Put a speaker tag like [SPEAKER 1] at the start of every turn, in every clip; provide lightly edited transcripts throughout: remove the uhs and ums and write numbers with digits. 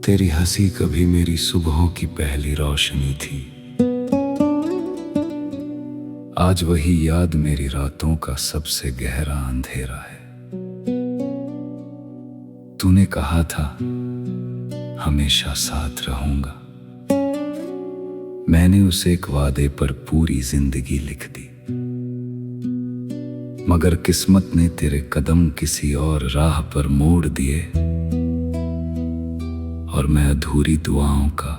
[SPEAKER 1] तेरी हंसी कभी मेरी सुबहों की पहली रोशनी थी। आज वही याद मेरी रातों का सबसे गहरा अंधेरा है। तूने कहा था हमेशा साथ रहूंगा। मैंने उस एक वादे पर पूरी जिंदगी लिख दी, मगर किस्मत ने तेरे कदम किसी और राह पर मोड़ दिए और मैं अधूरी दुआओं का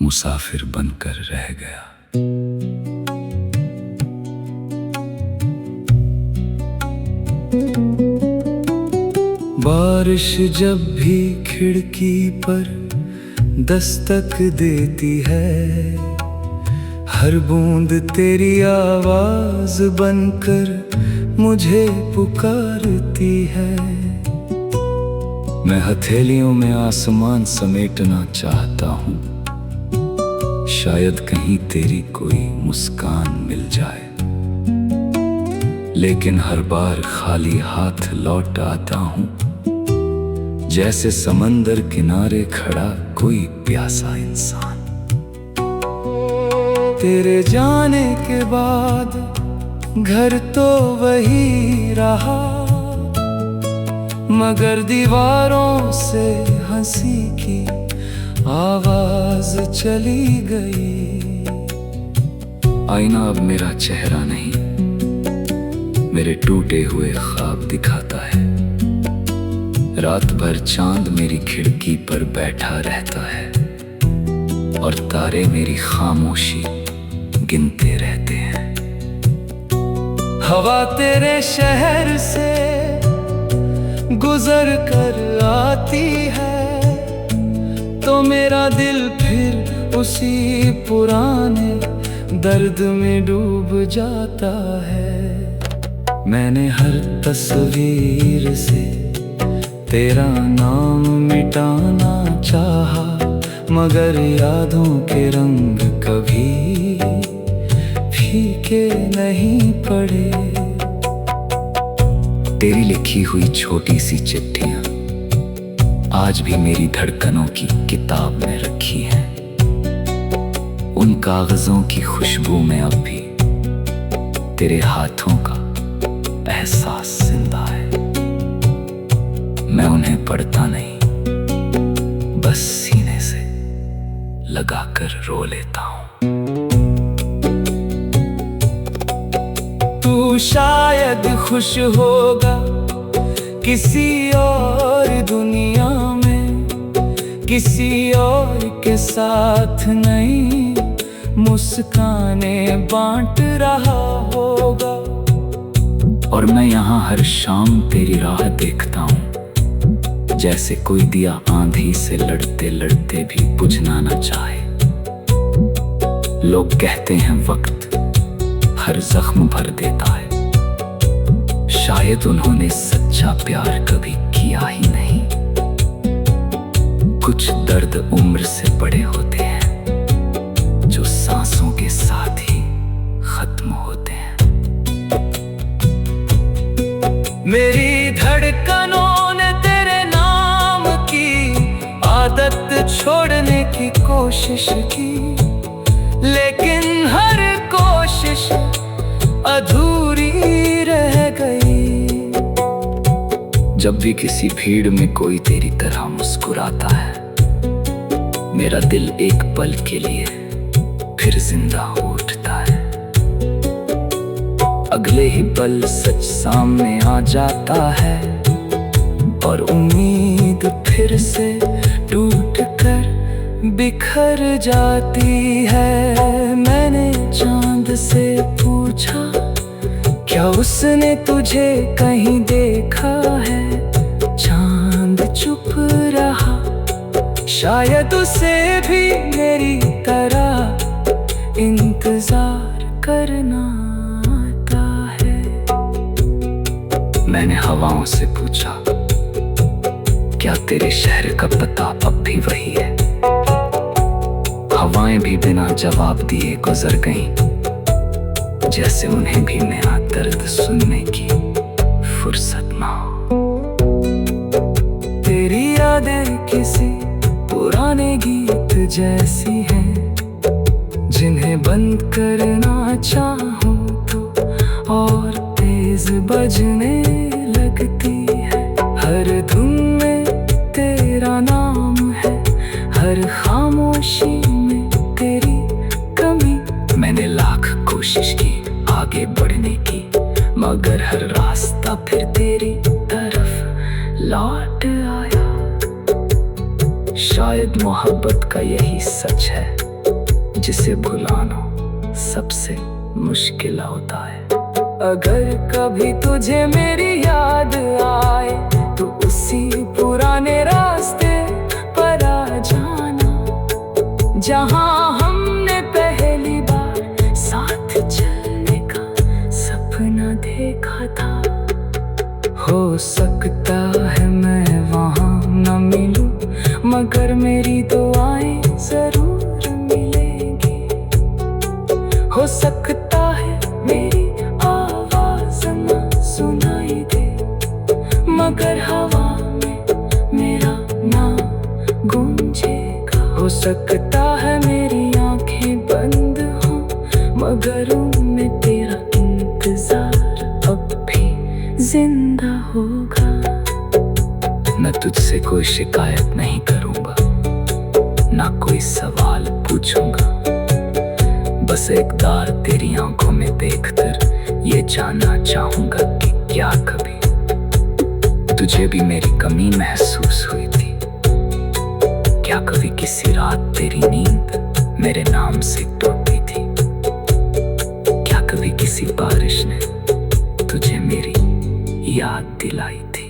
[SPEAKER 1] मुसाफिर बनकर रह गया। बारिश जब भी खिड़की पर दस्तक देती है, हर बूंद तेरी आवाज बनकर मुझे पुकारती है। मैं हथेलियों में आसमान समेटना चाहता हूँ, शायद कहीं तेरी कोई मुस्कान मिल जाए, लेकिन हर बार खाली हाथ लौट आता हूँ, जैसे समंदर किनारे खड़ा कोई प्यासा इंसान। तेरे जाने के बाद घर तो वही रहा, मगर दीवारों से हंसी की आवाज चली गई। आईना अब मेरा चेहरा नहीं, मेरे टूटे हुए ख्वाब दिखाता है। रात भर चांद मेरी खिड़की पर बैठा रहता है और तारे मेरी खामोशी गिनते रहते हैं। हवा तेरे शहर से गुजर कर आती है तो मेरा दिल फिर उसी पुराने दर्द में डूब जाता है। मैंने हर तस्वीर से तेरा नाम मिटाना चाहा, मगर यादों के रंग कभी फीके नहीं पड़े। तेरी लिखी हुई छोटी सी चिट्ठियां आज भी मेरी धड़कनों की किताब में रखी हैं। उन कागजों की खुशबू में अब भी तेरे हाथों का एहसास जिंदा है। मैं उन्हें पढ़ता नहीं, बस सीने से लगाकर रो लेता हूँ। तू शायद खुश होगा किसी और दुनिया में, किसी और के साथ नई मुस्कानें बांट रहा होगा, और मैं यहाँ हर शाम तेरी राह देखता हूँ, जैसे कोई दिया आंधी से लड़ते लड़ते भी बुझना न चाहे। लोग कहते हैं वक्त हर जख्म भर देता है, शायद उन्होंने सच्चा प्यार कभी किया ही नहीं। कुछ दर्द उम्र से बड़े होते हैं, जो सांसों के साथ ही खत्म होते हैं। मेरी धड़कनों ने तेरे नाम की आदत छोड़ने की कोशिश की, लेकिन हर कोशिश अधूरी रह गई। जब भी किसी भीड़ में कोई तेरी तरह मुस्कुराता है, मेरा दिल एक पल के लिए फिर जिंदा हो उठता है। अगले ही पल सच सामने आ जाता है और उम्मीद फिर से टूट कर बिखर जाती है। मैंने चांद से पूछा, क्या उसने तुझे कहीं देखा है? चांद चुप रहा, शायद उसे भी मेरी तरह इंतजार करना आता है। मैंने हवाओं से पूछा, क्या तेरे शहर का पता अब भी वही है? हवाएं भी बिना जवाब दिए गुजर गईं, जैसे उन्हें भी मेरा दर्द सुनने की फुर्सत ना हो। तेरी यादें किसी पुराने गीत जैसी हैं, जिन्हें बंद करना चाहूं तो और तेज बजने लगती है। हर धुन में तेरा नाम है, हर खामोशी में तेरी कमी। मैंने लाख कोशिश की आगे बढ़ने की, मगर हर रास्ता फिर तेरी तरफ लौट आया। शायद मोहब्बत का यही सच है, जिसे भुलाना सबसे मुश्किल होता है। अगर कभी तुझे मेरी याद आए तो उसी पुराने रास्ते पर आ जाना, जहां हमने पहली बार साथ चलने का सपना देखा था। हो सकता है मैं वहां न मिलूं, मगर मेरी दुआएं जरूर मिलेंगी। हो सकता है मेरी आवाज न सुनाई दे, मगर हवा में मेरा नाम गूंजेगा। हो सकता है मेरी आंखें बंद हो, मगर उनमें तेरा इंतजार अब भी जिंदा होगा। मैं तुझसे कोई शिकायत नहीं करूंगा, ना कोई सवाल पूछूंगा। बस एक बार तेरी आंखों में देखकर ये जानना चाहूंगा कि क्या कभी तुझे भी मेरी कमी महसूस हुई थी। क्या कभी किसी रात तेरी नींद मेरे नाम से टूटी थी? क्या कभी किसी बारिश ने तुझे मेरी याद दिलाई थी?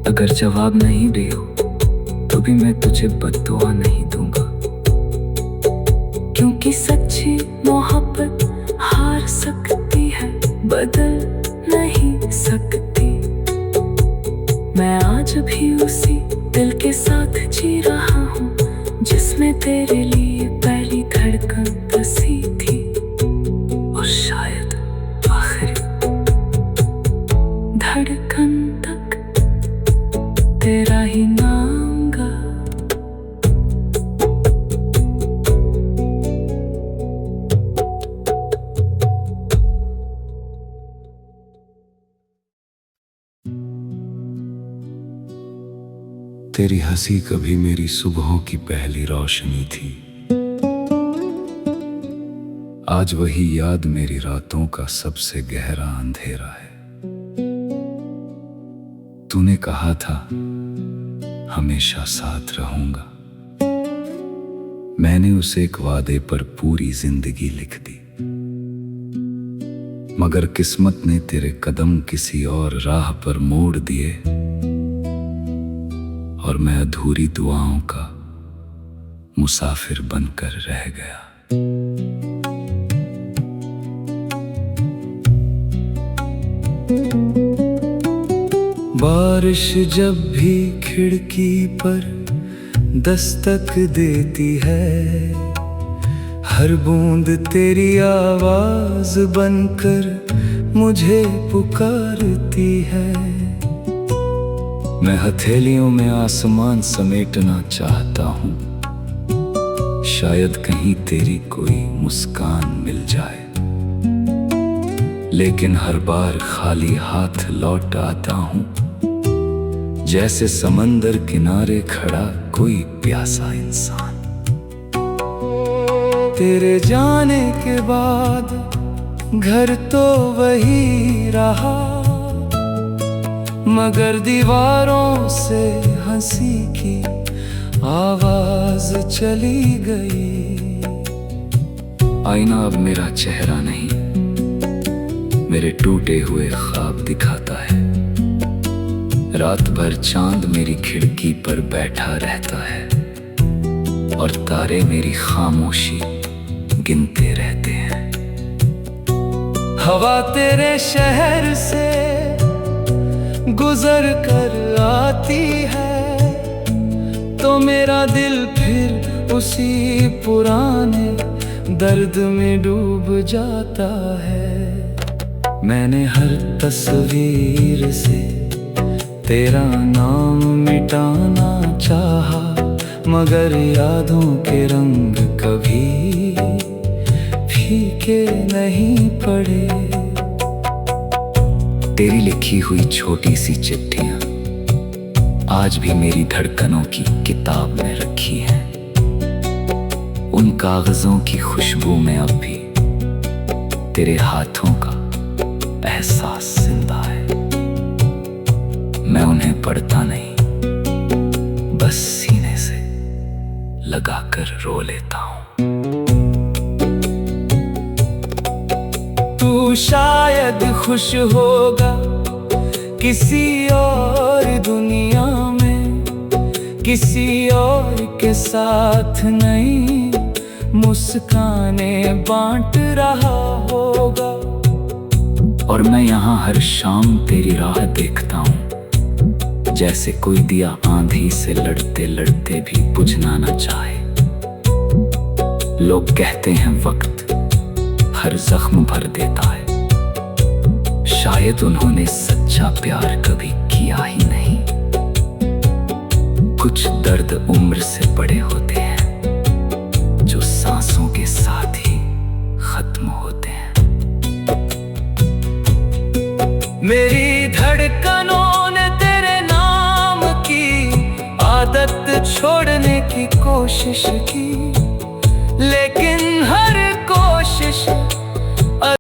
[SPEAKER 1] अगर जवाब नहीं भी हो तो भी मैं तुझे बद्दुआ नहीं दूंगा, क्योंकि सच्ची मोहब्बत हार सकती है, बदल नहीं सकती। मैं आज भी उसी दिल के साथ जी रहा हूँ, जिसमें तेरे लिए पहली धड़कन बसी थी। और शायद आखिरी धड़कन तक तेरा ही नाम गा।
[SPEAKER 2] तेरी हंसी कभी मेरी सुबहों की पहली रोशनी थी। आज वही याद मेरी रातों का सबसे गहरा अंधेरा है। तूने कहा था हमेशा साथ रहूंगा, मैंने उस एक वादे पर पूरी जिंदगी लिख दी। मगर किस्मत ने तेरे कदम किसी और राह पर मोड़ दिए, और मैं अधूरी दुआओं का मुसाफिर बनकर रह गया। बारिश जब भी खिड़की पर दस्तक देती है, हर बूंद तेरी आवाज बनकर मुझे पुकारती है। मैं हथेलियों में आसमान समेटना चाहता हूँ, शायद कहीं तेरी कोई मुस्कान मिल जाए, लेकिन हर बार खाली हाथ लौट आता हूँ, जैसे समंदर किनारे खड़ा कोई प्यासा इंसान। तेरे जाने के बाद घर तो वही रहा, मगर दीवारों से हंसी की आवाज चली गई। आईना अब मेरा चेहरा नहीं, मेरे टूटे हुए ख्वाब दिखाता है। रात भर चांद मेरी खिड़की पर बैठा रहता है, और तारे मेरी खामोशी गिनते रहते हैं। हवा तेरे शहर से गुजर कर आती है, तो मेरा दिल फिर उसी पुराने दर्द में डूब जाता है। मैंने हर तस्वीर से तेरा नाम मिटाना चाहा, मगर यादों के रंग कभी फीके नहीं पड़े।
[SPEAKER 1] तेरी लिखी हुई छोटी सी चिट्ठियां आज भी मेरी धड़कनों की किताब में रखी हैं। उन कागजों की खुशबू में अब भी तेरे हाथों का एहसास जिंदा है। मैं उन्हें पढ़ता नहीं, बस सीने से लगाकर रो लेता हूं।
[SPEAKER 2] तू शायद खुश होगा किसी और दुनिया में, किसी और के साथ नई मुस्कानें बांट रहा होगा।
[SPEAKER 1] और मैं यहाँ हर शाम तेरी राह देखता हूँ, जैसे कोई दिया आंधी से लड़ते लड़ते भी बुझना न चाहे। लोग कहते हैं वक्त हर जख्म भर देता है, शायद उन्होंने सच्चा प्यार कभी किया ही नहीं। कुछ दर्द उम्र से बड़े होते हैं, जो सांसों के साथ ही खत्म होते हैं।
[SPEAKER 2] मेरी धड़कनों ने तेरे नाम की आदत छोड़ने की कोशिश की, लेकिन